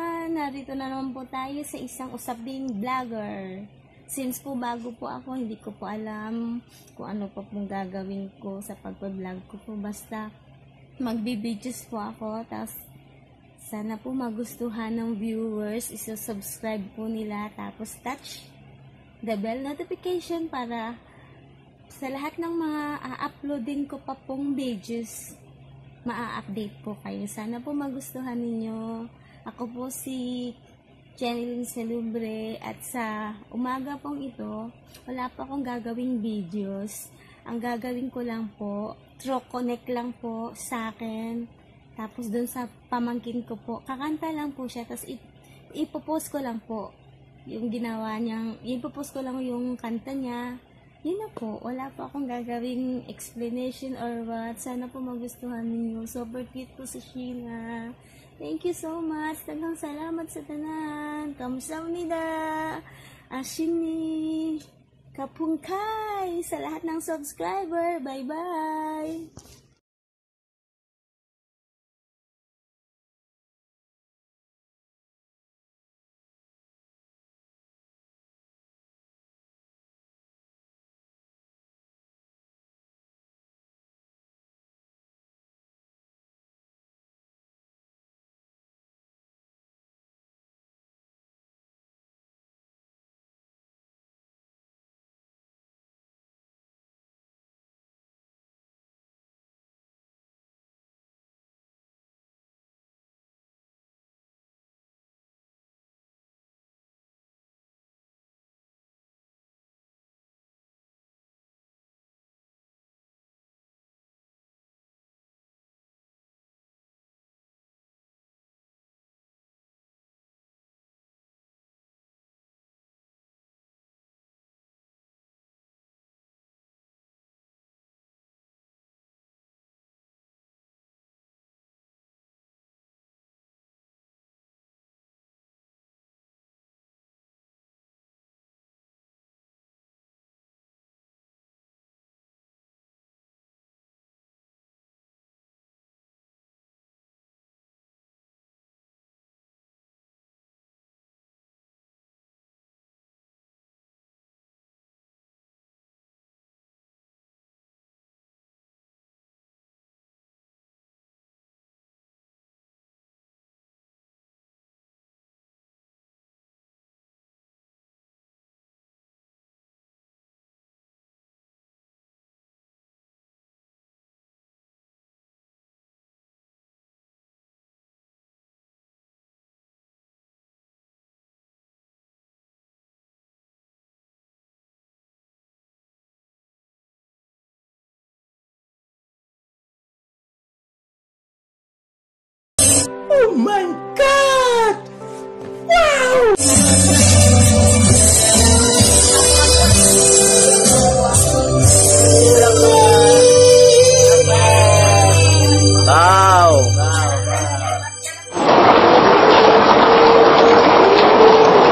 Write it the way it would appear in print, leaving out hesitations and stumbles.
everyone! Narito na naman po tayo sa isang usaping vlogger. Since po bago po ako, hindi ko po alam kung ano pa pong gagawin ko sa pagpa-vlog ko po. Basta magbi-videos po ako. Tapos sana po magustuhan ng viewers. Isa-subscribe po nila. Tapos touch the bell notification para sa lahat ng mga a-uploadin ko pa pong videos, maa-update po kayo. Sana po magustuhan ninyo. Ako po si Jeneline Salubre at sa umaga pong ito, wala pa akong gagawing videos. Ang gagawin ko lang po, through connect lang po sa akin. Tapos dun sa pamangkin ko po, kakanta lang po siya. Tapos ipopost ko lang po yung ginawa niyang, ipopost ko lang yung kanta niya. Yun na po, wala pa akong gagawing explanation or what. Sana po magustuhan ninyo. Super cute po si Sheila. Thank you so much. Tagang salamat sa tanan. Kamsahamnida. Ashini. Kapungkay. Sa lahat ng subscriber. Bye-bye. Oh my God! Wow!